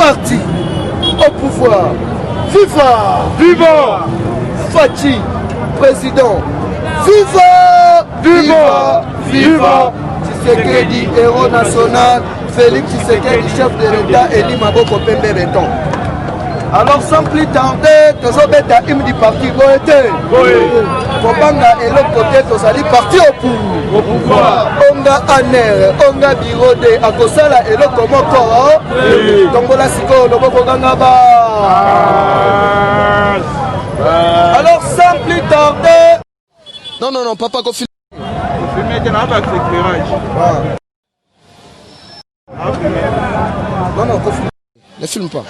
parti au pouvoir. Viva! Viva! Fachi, président. Viva! Viva! Viva! Tshisekedi, héros national. Félix Tshisekedi, chef de l'État, Eli Maboko Pembe Béton. Alors sans plus tarder, tous les hymnes du parti Goethe. Kobanga et l'autre côté, tous les partis au pouvoir. Onga Aner, Onga Birode, Akosala et l'autre Moko. Tombola Siko, Loboko Gangaba. Alors sans plus tarder. Non, papa, go filmer. Non, go filmer. Ne filme pas.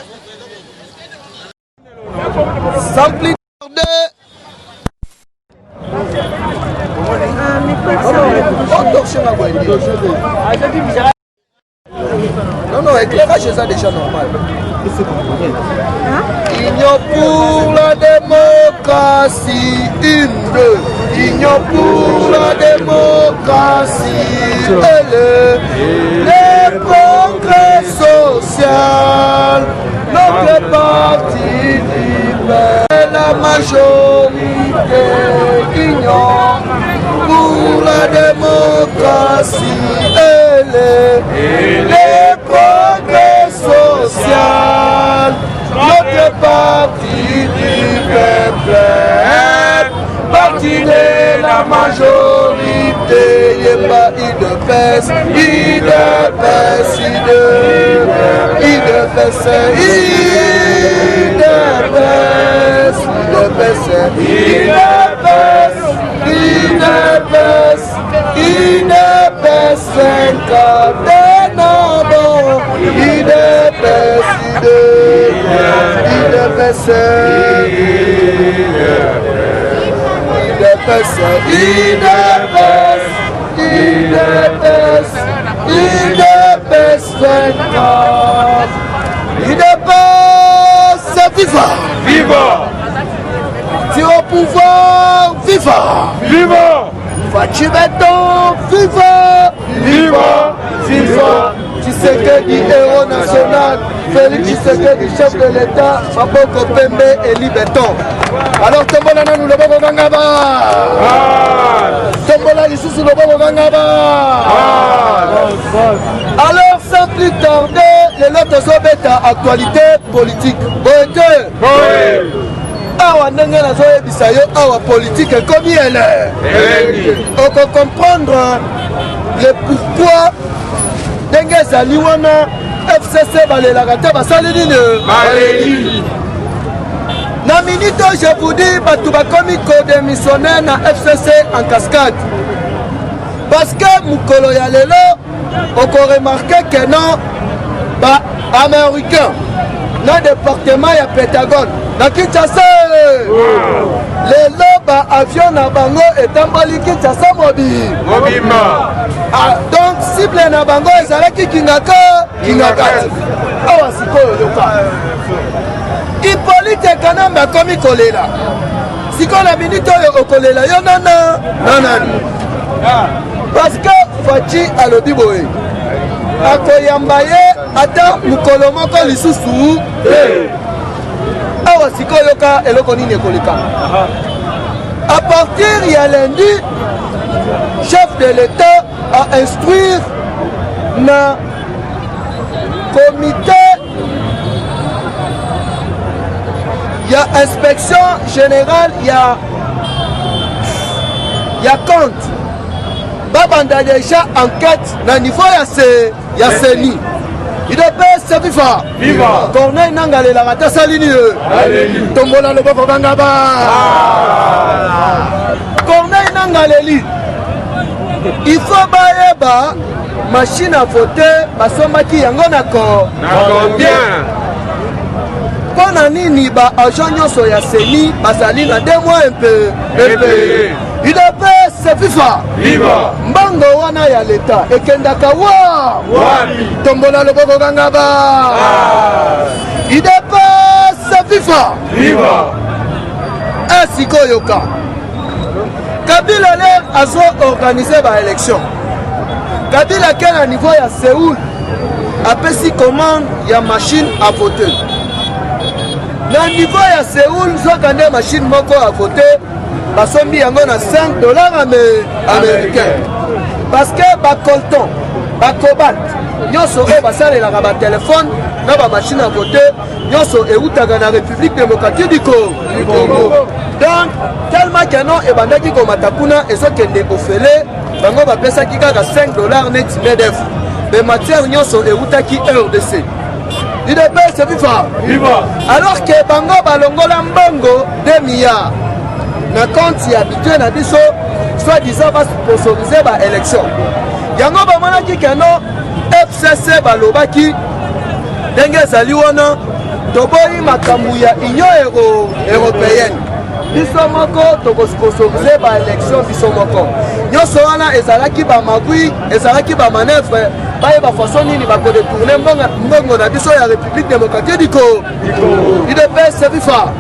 Sans plus tarder. Non, éclairage, c'est ça déjà normal. Union pour la démocratie, Union pour la démocratie, les progrès social, notre parti libère la majorité, Union pour la démocratie, les progrès social, notre parti du peuple, parti de la majorité, il n'y a pas IDPS, viva! Viva! Tu au pouvoir, viva! Viva! Fachi Béton, viva! Viva! Viva! Tshisekedi, héros national. Félix Tshisekedi, chef de l'État. Maboko Pembe, Eli Béton. Alors, Tombola Nanou, le Bobo Gangaba. Tombola Lissousou, le Bobo Gangaba. Alors, sans plus tarder, les lots sont actualité politique. Goethe. Awa ndenge nazoyebisa yo awa politique comme elle est. On peut comprendre le pourquoi ndenge ezali wana FCC balelaka te basali nini na minute je vous dis bato bakomi kodémissionner na FCC en cascade parce que mokolo ya lelo okoremarke ke non ba-américain na département ya Pentagone na Kinshasa lelo ba-avion na bango etamboli Kinshasa mobima donc cible na bango ezalaki kingakati awa sikoyo yoka Hippolyte Kanamba akomi kolela sikoyo na minute oyo okolela yo nanani parce que Fachi alobi boye akoyamba ye ata mokolo moko lisusu awa sikoyo yoka eloko nini ekoleka à partir ya lundi chef de l'État a instruire na comité ya inspection générale ya compte babanda déjà enquête na niveau ya CENI IDPS viva Corneille Nangalela ta salini tombola loboko bangaba Corneille Nangaleli il faut bayeba machine à voter basomaki yango na combien pona nini ba agent nyonso ya CENI basali na 2 mois un peu IDPS viva mbango wana ya leta ekendaka wapi tombola loboko bangaba IDPS viva asikoyoka Kabila azo organiser ba élection Kabila quel à niveau ya Séoul apesi commande ya machine à voter. Na niveau ya Séoul, soka nde machine moko à voter, basombi yango na $5 américains. Parce que bacolton, bacobalt, nyonso oyo basalelaka batelefone na bamachine à voter, nyonso eutaka na République démocratique du Congo. Donc, tellement que non ebandaki komata kuna ezokende ofele, bango bapesaki kaka $5 neti MEDEF. Mais matière nyonso eutaki RDC. UDPS viva. Alors que bango balongola mbongo 2 milliards na compte ya habitué na biso, soi-disant va sponsoriser ba élection. Yango bamonaki keno FCC balobaki ndenge ezali wana toboyi makambo ya Union européenne. Biso moko tokosponsoriser ba élection biso moko. Nyonso wana ezalaki ba magui, ezalaki ba manœuvre, bayeba façon nini bakodetourne mbongo na biso ya République démocratique du Congo. UDPS viva.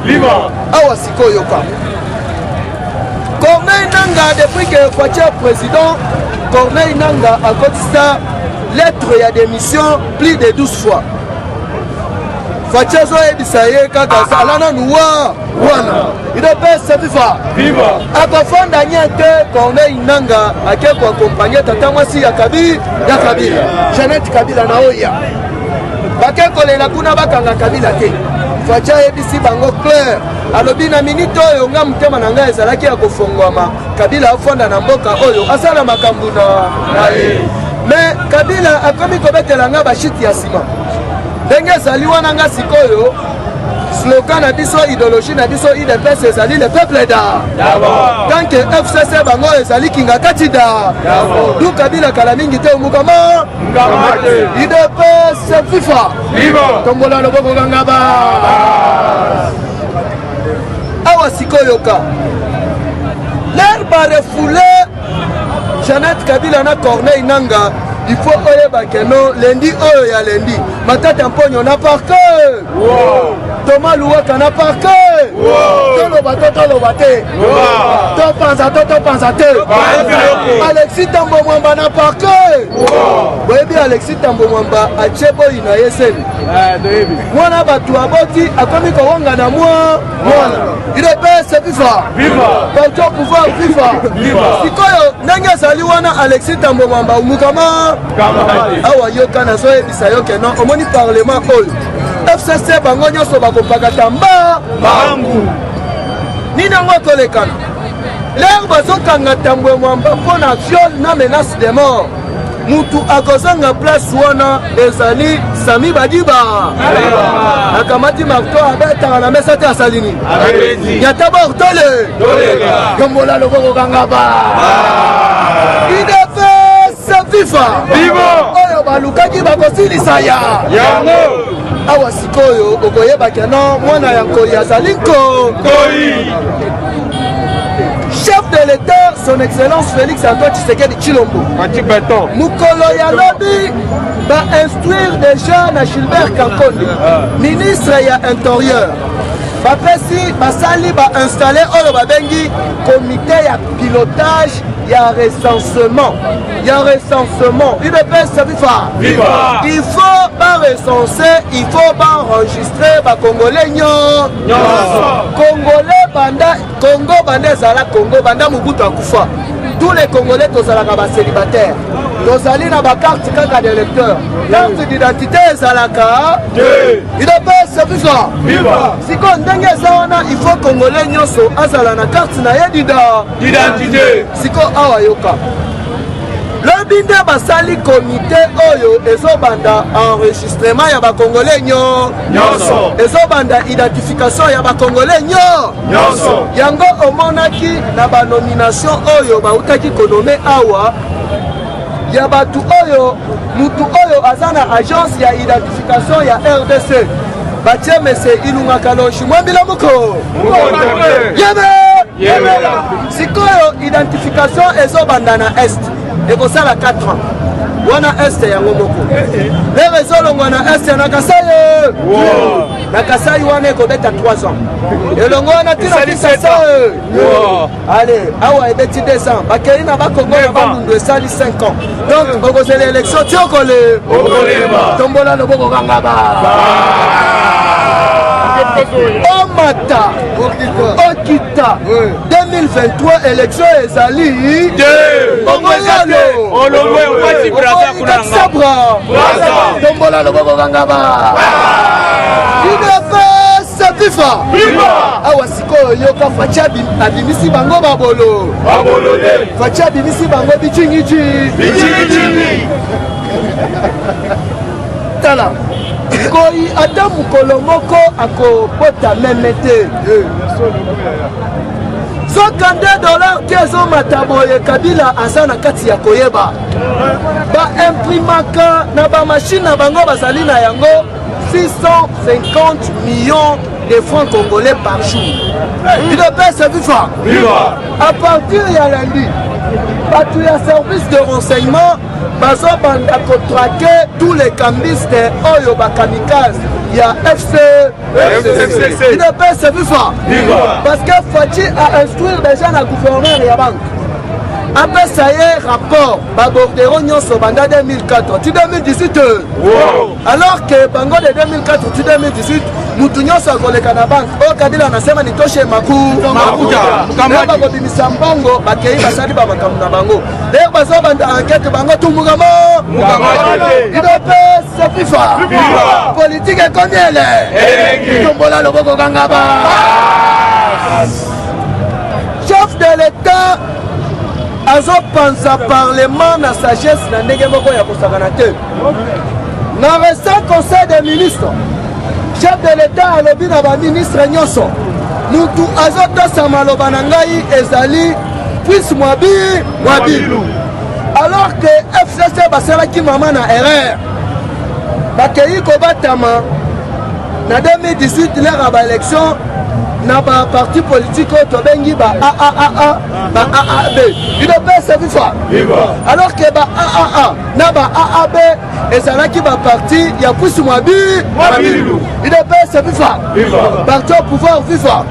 Awa sikoyo ka. Corneille Nangaa, depuis que Fatia président, Corneille Nangaa a cotisé lettre et démission plus de 12 fois. Fatia Zoé Bissaye, Kaka Salana Noua, Wana. Il est bête, c'est viva. A confondre Daniel que Corneille Nangaa a quelqu'un accompagné Tata Mwasi Yakabi, Jeannette Kabila Naoya. Bakeko le Nakuna Bakanga Kabila Te. Fatia ebisi bango clair. Alobi na minute oyo nga mutema na ngai ezalaki ya kofongwama Kabila afonda na mboka oyo asala makambo na ye. Mais Kabila akomi kobetela nga bashiti ya sima. Ndenge ezali wana nga sikoyo slogan na biso, idéologie na biso UDPS ezali le peuple d'abord. Tant que FCC bango ezali kinga kati d'abord. Du Kabila kala mingi te omukama UDPS viva. Tombola loboko ngaba. Awa sikoyoka l'herbe a refoulé Jeannette Kabila na Corneille Nangaa. Il faut oyeba keno lundi oyo ya lundi matata mponyo na parke Thomas Louaka na parke toloba te topanza te Alexis Tambo Mwamba na parke boyebi Alexis Tambo Mwamba atie boyi na yeseni mwana batu aboti akomi kowonga na mwana UDPS viva parti au pouvoir viva sikoyo ndenge ezali wana Alexis Tambo Mwamba umukama awa yoka na zoe bisayo ke non omoni parlement oyo FCC bango nyonso bakopakata mbangu nini yango tolekana lero bazokanga Tambo Mwamba mpona viol na menace de mort mutu akozanga place wana ezali Sami Badiba akamati marto abetaka na mesa te asalini yata bortole kombola loboko kangaba viva oyo balukaki bakosilisa yango awa sikoyo okoyeba keno mwana ya nkoi azali nkoi. Chef de l'État, son excellence Félix Antoine Tshisekedi Tshilombo mukolo ya lobi va instruire déjà na Gilbert Kankonde ministre ya intérieur bapesi basali ba installer oyo babengi comité ya pilotage ya recensement UDPS viva. Il faut pas recenser, il faut pas enregistrer ba congolais congolais banda Congo banda zala Congo banda Mobutu akufa. Tous les Congolais tozalaka ba célibataires. Tozali na ba carte kaka d'électeur. Carte d'identité ezalaka UDPS viva. Siko ndenge zawana il faut Congolais nyonso azala na carte na ye d'identité. Siko awa yoka. Lobinde basali comité oyo ezobanda enregistrement ya ba Congolais nyonso. Ezobanda identification ya ba Congolais nyonso. Yango omonaki na ba nomination oyo bautaki konome awa ya batu oyo mutu oyo azana agence ya identification ya RDC batie mese Ilunga Kaloshi mwambila muko yebe sikoyo identification ezobanda na est ekosala 4 ans wana est yango moko lero ezolongwa na est na Kasaye na Kasai wana ekobeta 3 ans elongo wana tina 17 ans allez awa ebeti 2 ans bakei na bakongo na bamundu esali 5 ans donc okozela élection tiokole tombola loboko kangaba Omata Okita 2023 élection ezali tombola loboko kangaba FIFA awa sikoyo yoka facha abimisi bango babolo facha abimisi bango bichingiji tala koi ata mukolo moko akobota meme te $100 ke ezomata boye Kabila aza na kati ya koyeba baimprimaka na bamashine na bango bazali na yango 650 millions de francs congolais par jour. Il ne peut se vivre. À partir de lundi, il y a service de renseignement, il a contraqué tous les cambistes Oyo Bakamikaze. Il y a FCC. Il ne peut se vivre. Parce que Fachi a instruit déjà la gouverneur et la banque. Après ça y est, rapport, Babordero Nyonso Banda 2004, tu 2018. Alors que Bango de 2004, tu 2018, Moutou Nyonso a collé à la banque. Oh, Kabila n'a pas dit touché Makuta. Kamba Bimisa Mbango, Bakei Basadi Babakamuna Bango. D'ailleurs, Bazo Banda enquête Bango tout Mougamo. Il ne peut se FIFA. Politique est combien elle est? Tombola Loboko Gangaba. Chef de l'État. Azo pensa parlement na sagesse na ndenge moko ya kosakana te na récent conseil des ministres chef de l'état alobi na baministre nyonso mutu azotosa maloba na ngai ezali puis mwabilu alors que FCC basalaki mama na erreur bakei kobatama na 2018 lera ba élection na ba parti politique tobengi ba AAA ba AAB il ne peut se vivre alors que ba AAA na ba AAB ezalaki ba parti ya pusu mwabilu il ne peut se vivre parti au pouvoir vivre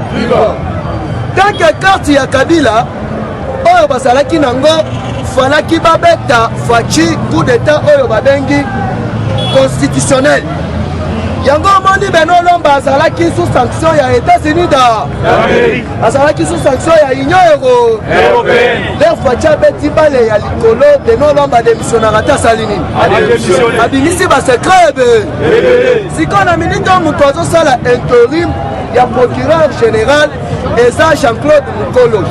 tant que carte ya Kabila oyo basalaki nango falaki babeta fachi coup d'état oyo babengi constitutionnel yango moni beno lomba azalaki sous sanction ya États-Unis azalaki sous sanction ya Union européenne leur facha beti bale ya likolo beno lomba démissionnera ta salini abimisi ba secret siko na minute muto azosala intérim ya procureur général eza Jean-Claude Mukolo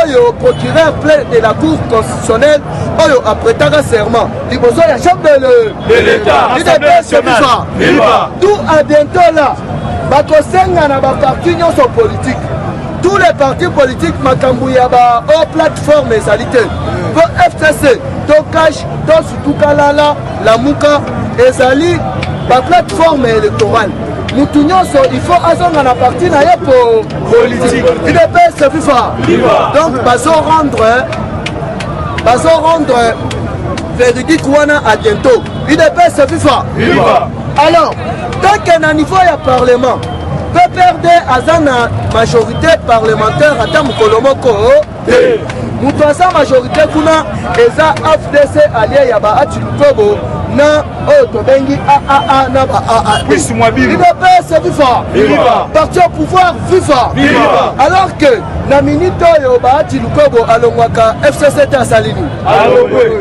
oyo procureur plein de la cour constitutionnelle oyo apretaka serment liboso ya chef de l'État tout à bientôt là bakosenga na baparti nyonso politique tous les partis politiques makambu ya ba o plateforme ezali te po FCC to cash to sutukalala lamuka ezali ba plateforme électorale mutu nyonso il faut azonga na parti na ye po politique il ne peut se vivre donc bazo rendre verdict wana à bientôt il ne peut se vivre alors tant que na niveau ya parlement PPRD aza na majorité parlementaire ata mokolo moko mutu aza majorité kuna eza AFDC allié ya ba Atulukobo na oyo tobengi AAA na ba AAB il ne peut se vivre parti au pouvoir vivre alors que na minute oyo ba Atulukobo alongwaka FCC ta salini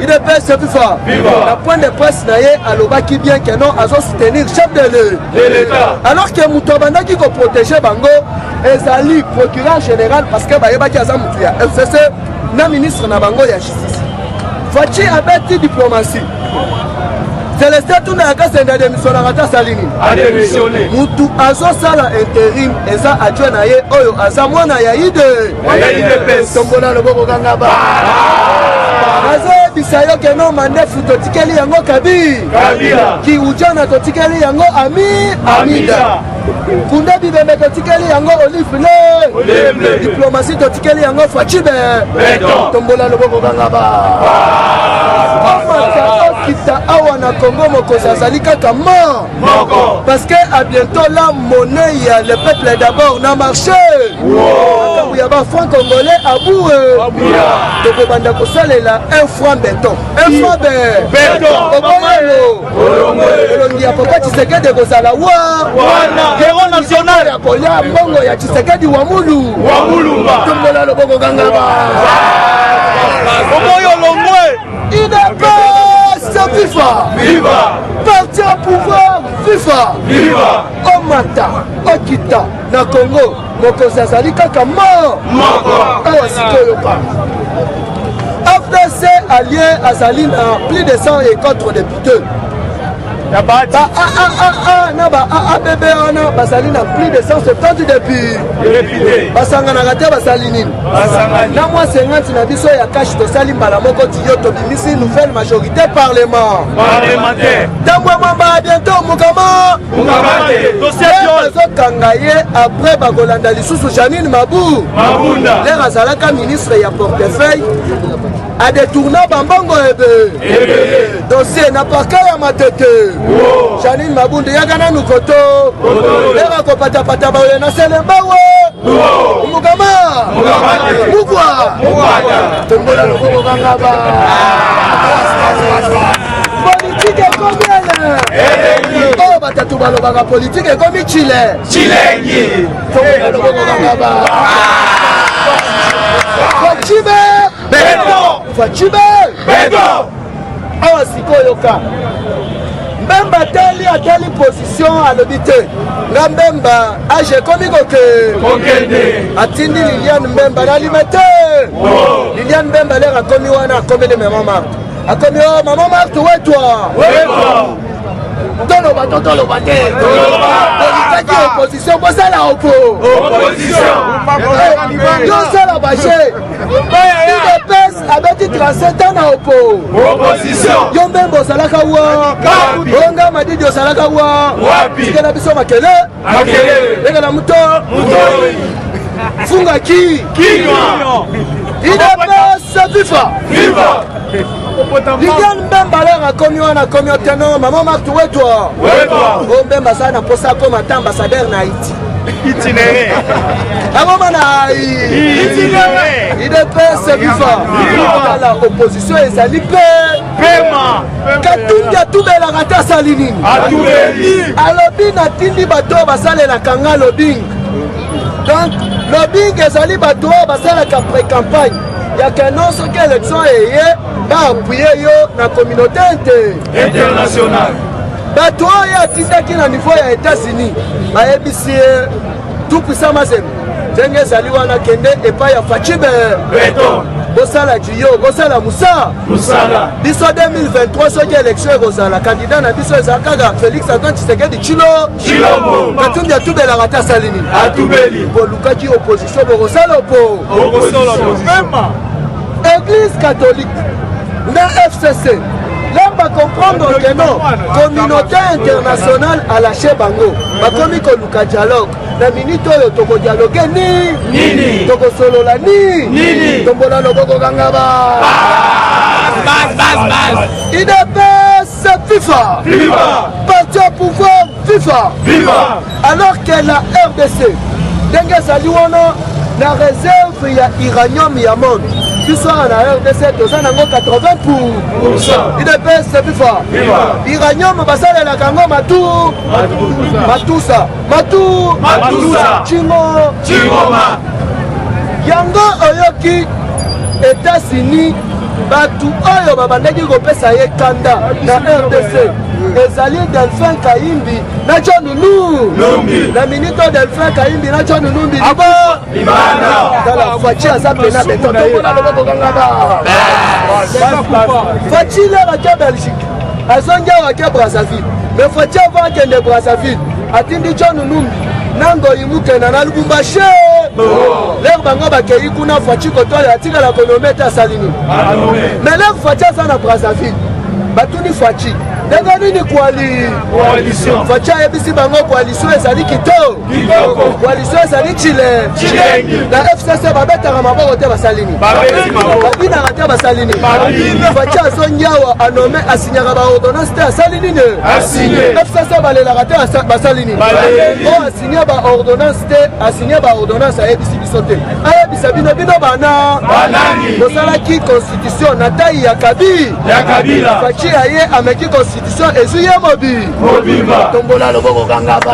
il ne peut se vivre na point de presse na ye alobaki bien que non azo soutenir chef de l'État alors que mutu abandaki ko protéger bango ezali procureur général parce que bayebaki aza mutu ya FCC na ministre na bango ya justice fachi abeti diplomatie Célestin tuna yakasenda démissionnera ta salini mutu azosala intérim eza adjoint na ye oyo aza mwana ya IDPS tombola loboko kangaba azoyebisa yo ke no mandefu totikeli yango Kabila kiujana totikeli yango Amida Kunda Bibembe totikeli yango Olive diplomatie totikeli yango Fachibe tombola loboko kangaba kita awa na na Congo mokosi azali kaka mort. Parce que à bientôt la monnaie ya le peuple d'abord na marché. Quand il y a ba franc congolais à bout. Donc banda ko salela 1 franc béton. 1 franc béton. Olongi ya papa Tshisekedi ko sala wa. Héros national ya kolia mbongo ya Tshisekedi wa mulu. Wa mulumba. Tombola loboko gangaba. Omoyo longwe. IDPS FIFA. Viva. Parti au pouvoir FIFA. Viva. Omata, Okita, na Congo, mokosi azali kaka mort. Awa sikoyo pa. FDC allié azali na plus de 100 et contre députés. Ba ABB on basali na plus de 170 députés. Basangana kate basali nini? Na moi 50 na biso ya cash to sali mbala moko tiyo to bimisi nouvelle majorité parlementaire. Tambo mamba bientôt mukama. Dossier kangaye après bagolanda lisusu Janine Mabunda. Les azalaka ministre ya portefeuille a détourné bambongo ebe. Dossier na parka ya matete. Janine Mabunda yakana nukoto. Lera ko pata ba na selemba we. Mukama. Mukwa. Tombola loko kangaba. Politique combien? Oh batatu balobaka politique comme Chile. Chilengi. Tombola loko kangaba. Fachibe. Beto. Awa sikoyo ka. Mbemba atali position à l'obité. Na Mbemba age komi kokende. Atindi Liliane Mbemba na limete. Liliane Mbemba lera komi wana komi de maman Marthe. Akomi oh maman Marthe wetwa. Tolo bate. Politique opposition bosa la opposition. Yo sala baché. IDPS abeti 37 ans na opposition. Yo Mbemba salaka wa. Onga madidi salaka wa. Tikela biso makele. Ekala muto. Funga ki. IDPS FIFA. Liliane Mbemba lera komi wana komi oteno maman Marthe wetwa. O Mbemba sana posa comme ambassadeur na Haïti. Itinéraire. Avant na itinéraire. IDPS FIFA. La opposition ezali pema. Katundia tubela rata salini. Alobi na tindi bato basalela kanga lobbying. Donc lobbying ezali bato basalaka pré-campagne. Ya que non ce que l'élection est ba appuyer yo na communauté internationale. Bato ya tindaki na niveau ya États-Unis. Ba ebisi tout puissant mazem. Tenge zali wana kende epa ya Fachibe. Beto. Bosala Jiyo, Bosala Moussa. Biso 2023 soki élection ezala candidat na biso ezakaga Félix Antoine Tshisekedi Chilo. Katumbi atubela rata salini. Atubeli. Bolukaki opposition bosala opposition. Église catholique, la FCC, là va comprendre que non, communauté internationale a lâché Bango, ma comique Luka dialogue, la minute oyo toko dialogue ni, toko solo la ni, tombola no boko gangaba. IDPS FIFA, parti au pouvoir FIFA, alors que la RDC, dengue saliwana, la réserve ya iranium ya monde. Soir na RDC toza nango 80%. IDPS FIFA. Iranium basala la kango matusa. Chingoma. Yango oyoki États-Unis batu oyo babandaki kopesa ye kanda na RDC. Ezali Delphin Kayimbi na Chonunu. La minute Delphin Kayimbi na Chonunu Libana. Kala Fachi azape na beton na loboko kangaba. Fachi la ka Belgique. Azongia wa ka Brazzaville. Mais Fachi avant que de Brazzaville. Atindi Chonunu nango imuke na Lubumbashi. L'air bango bakei kuna Fachi kotola atika la konometa salini. Mais l'air Fachi sana Brazzaville. Batuni Fachi ndenge nini coalition facha yebisi bango coalition ezali kitoko coalition ezali chile na FCC babetaka maboko te basalini babinaka te basalini facha azongiawa anome asinyaka baordonnance te asali nini FCC balelaka te basalini o asinye baordonnance te asinye baordonnance ayebisi biso te ayebisa bino bana bosalaki constitution na tai ya kabila fachi aye ameki constitution ezwi ye mobimba tombola loboko kangaba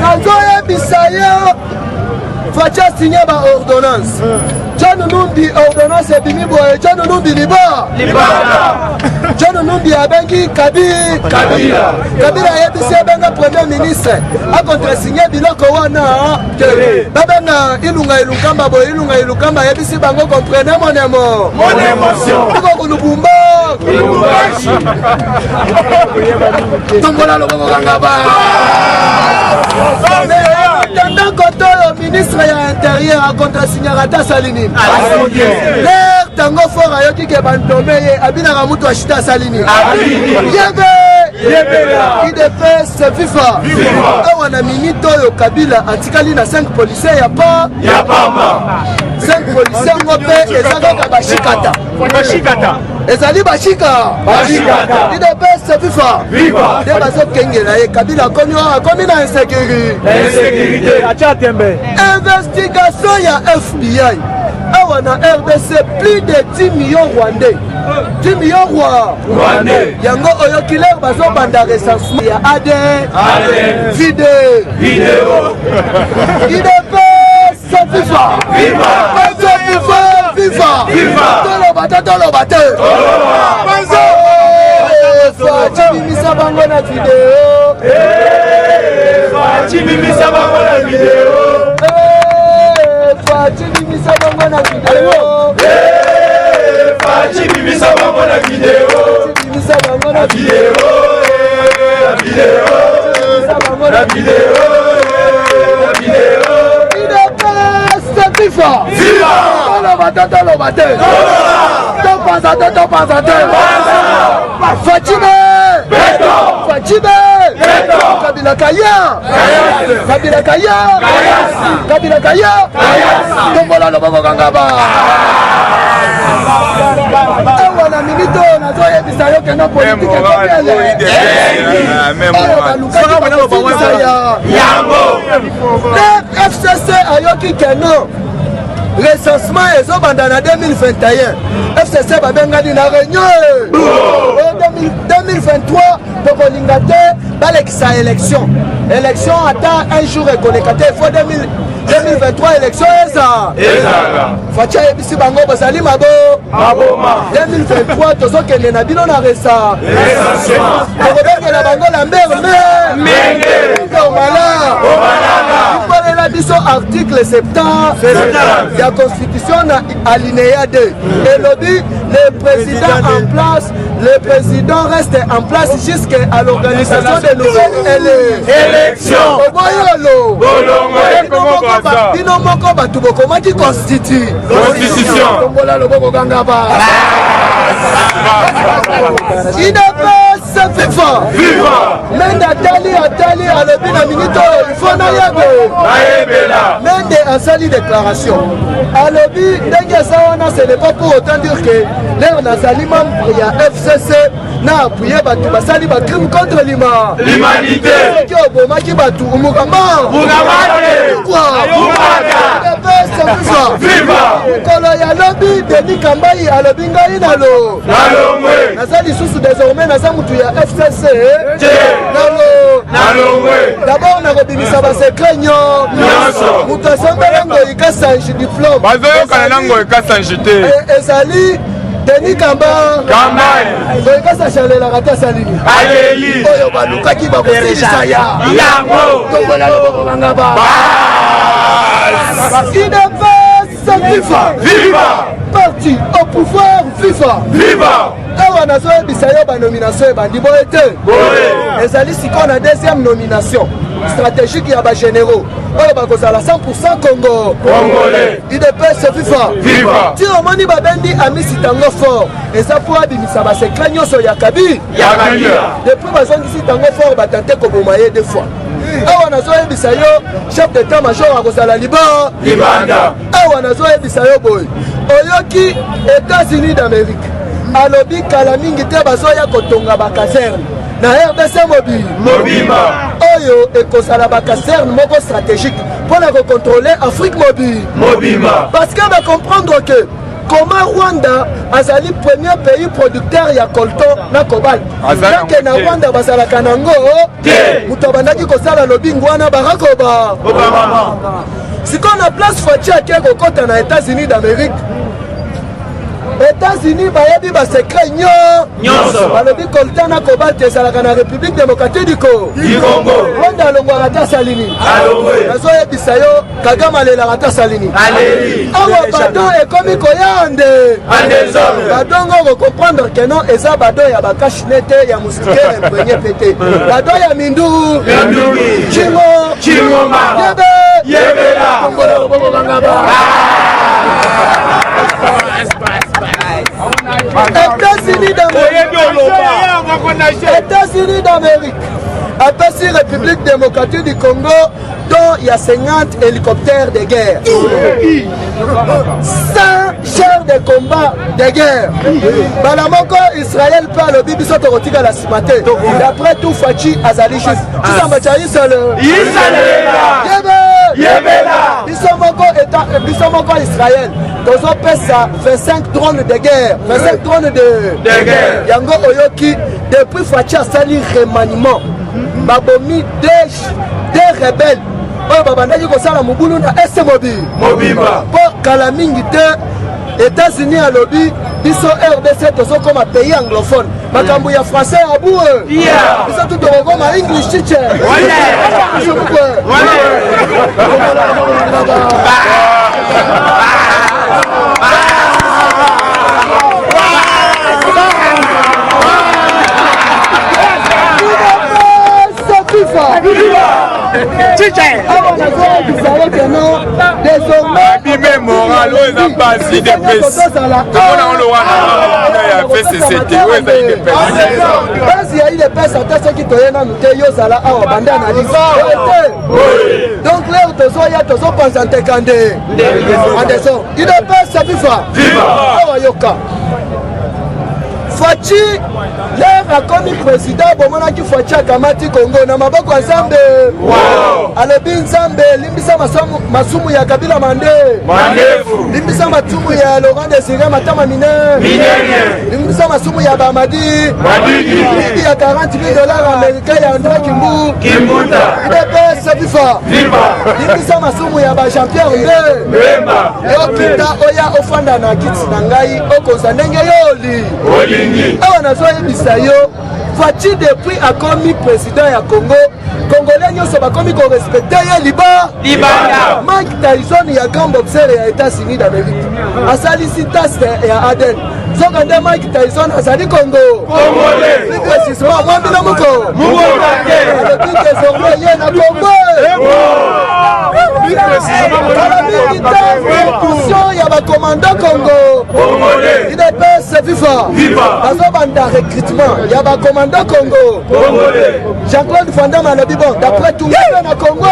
nazoyebisa ye facha sinye baordonnance John Numbi ordonnance ebimi boye John Numbi liba John Numbi abengi Kabila yebisi ebenga premier ministre akontresigné biloko wana babenga ilunga boye ilunga yebisi bango comprenez mon émotion iko Lubumba tombola loboko kangaba tandant koto yo ministre ya intérieur akontresignaka ta salini l'air tango fort ayoki ke bandome ye abinaka mutu ashita asalini idps fifa awa na minute oyo Kabila atikali na 5 policiers ya pamba 5 policiers ngo mpe eza kaka bashikata ezali bashika idps fifa nde bazokengela ye Kabila akomi na insécurité investigation ya FBI awa na RDC plus de 10 millions rwandais 10 millions rwandais yango oyo kiler bazobanda recensement ya AD vidéo IDPS FIFA toloba te chibimisa bango na vidéo chibimisa bango na vidéo toloba te topanza te Fatime Kabila kaya tombola loboko kangaba awa na minito nazoyebisa yo kena politike FCC ayoki keno recensement ezobanda na 2021 FCC babengani na réunion 2023 tokolinga te balekisa élection ata un jour ekoleka te faut 2023 élection eza facha yebisi bango bozali maboma 2023 tozokende na bino na resa tokobengela bango lambert ipolela biso article 70 ya constitution na alinéa 2 elobi le président reste en place jusqu'à l'organisation de nouvelles élections bino moko batu bokomaki constitution tombola loboko kangaba idps fifa mende atali alobi na minito ifo nayebela mende asali déclaration alobi ndenge eza wana ce n'est pas pour autant dire que lere nazali membre ya FCC na apuye batu basali bacrime contre l'humanité soki obomaki batu umukama mokolo ya lobi Denis Kambai alobi ngai nalongwe naza lisusu désormais naza mutu ya FCC d'abord nakobimisa basekret nyonso mutu asombelango ikasange diplôme bazoyokana nango ekasange te ezali Denis Kambai boyekasa chalelaka te asalini aleli oyo balukaki bakosilisa yango tombola loboko kangaba FIFA parti au pouvoir FIFA awa nazoyebisa yo banomination ebandi boye te ezali sikoyo na deuxième nomination stratégique ya ba généraux oyo bakozala 100% Congo Congolais UDPS FIFA ti omoni babendi amisi tango fort eza po abimisa basekret nyonso ya Kabila depuis bazongisi tango fort batante koboma ye deux fois awa nazoyebisa yo chef d'état major akozala libanda awa nazoyebisa yo boye oyoki États-Unis d'Amérique alobi kala mingi te bazoya kotonga bakaserne na RDC mobima oyo ekozala bakaserne moko stratégique pour la recontrôler Afrique mobima parce que va comprendre que comment Rwanda azali premier pays producteur ya coltan na cobalt donc na Rwanda basala kanango muto bandaki kosala lobbying wana Barack Obama sikoyo na place Fachi ake kokota na États-Unis d'Amérique États-Unis bayebi ba secret nyonso balobi coltan na cobalt ezalaka na République démocratique du Congo Rwanda alongwaka ata salini nazoyebisa yo Kagame alelaka ata salini awa badon ekomi koyande badongo comprendre que non eza badon ya bakashine te ya moustiquaire impregné pété badon ya mindu chingo yebela États-Unis d'Amérique apesi République démocratique du Congo dont il y a 50 hélicoptères de guerre 100 chars de combat de guerre balamoko Israël peut le bibiso torotika la simate d'après tout Fachi azali juste tisamba Israël biso moko Israël tozo pesa 25 drones de guerre 25 drones de guerre yango oyoki depuis Fachi asali remaniement babomi des rebelles oyo babandaki kosala mobulu na ese mobimba mpo kala mingi te États-Unis alobi biso RDC tozokoma pays anglophone makambo ya français abu biso tu tokokoma English teacher Bimé moral, où est pas si de pèse. Comment on le voit dans la FCCT, où est de pèse. Parce qu'il y a eu des pèses, à ceux qui te viennent à nous dire, yo, ça là, à Obanda, donc là, tu as pensé en te candé. Il ne pèse, ça FIFA. Yoka. Fachi, l'air a commis président, bon, on a dit Fachi a Kamati Congo, n'a pas quoi Nzambe. Alobi Nzambe, limbisa masumu ya Kabila Mande. Limbisa masumu ya Laurent Désiré Matama Mine. Limbisa masumu ya Bamadi. Libi ya $40 million américains ya André Kimbunda. Il est pas ça FIFA. Limbisa masumu ya ba Jean-Pierre Nde. Yo kita oya ofanda na kits na ngai okoza ndenge yoli. Awa nazoyebisa yo Fachi depuis akomi président ya Congo Congolais nyonso bakomi ko respecter ye libanda Mike Tyson ya grand boxer ya États-Unis d'Amérique asalisi taste ya Aden zokande Mike Tyson azali Congo Congolais précisément mwambina muko le but désormais ye na Congo il y a un commandant Congo il est PS FIFA bazobanda recrutement il y a un commandant Congo Jean-Claude Van Damme a dit bon d'après tout le monde Congo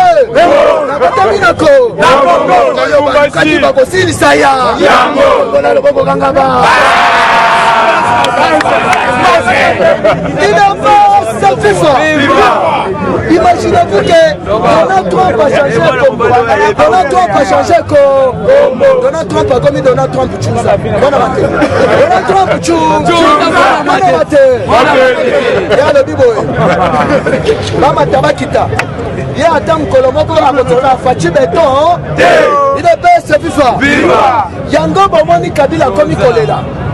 imaginez-vous que Donald Trump a changé Donald Trump a changé Donald Trump a commis Donald Trump Donald Trump le bibo Mama Tabakita il y a un temps que le mot a Fachi Beton il est best FIFA Yango Bomoni Kabila commis Kolela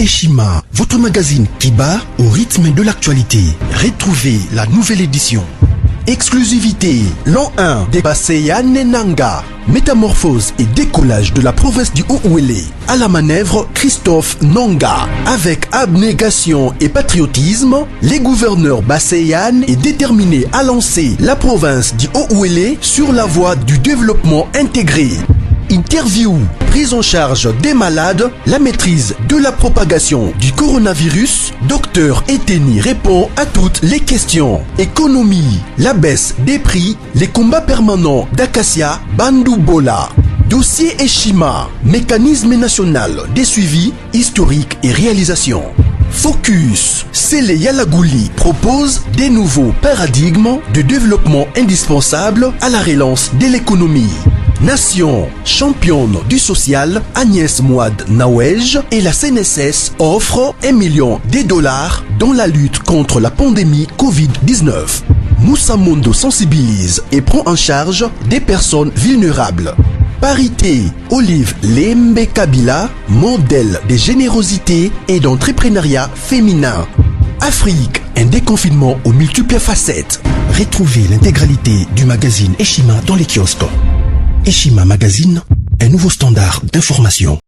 Eshima, votre magazine qui bat au rythme de l'actualité. Retrouvez la nouvelle édition. Exclusivité, l'an 1 des Basseyane Nanga. Métamorphose et décollage de la province du Haut-Ouélé. À la manœuvre, Christophe Nanga. Avec abnégation et patriotisme, les gouverneurs Basseyane est déterminé à lancer la province du Haut-Ouélé sur la voie du développement intégré. Interview, prise en charge des malades, la maîtrise de la propagation du coronavirus. Dr Eteni répond à toutes les questions. Économie, la baisse des prix, les combats permanents d'Acacia, Bandoubola. Dossier Eshima, mécanisme national des suivis historiques et réalisations. Focus, Sele Yalagouli propose des nouveaux paradigmes de développement indispensables à la relance de l'économie. Nation, championne du social, Agnès Mouad Nawej et la CNSS offrent $1 million dans la lutte contre la pandémie Covid-19. Moussa Mondo sensibilise et prend en charge des personnes vulnérables. Parité, Olive Lembe Kabila, modèle de générosité et d'entrepreneuriat féminin. Afrique, un déconfinement aux multiples facettes. Retrouvez l'intégralité du magazine Eshima dans les kiosques. Eshima Magazine, un nouveau standard d'information.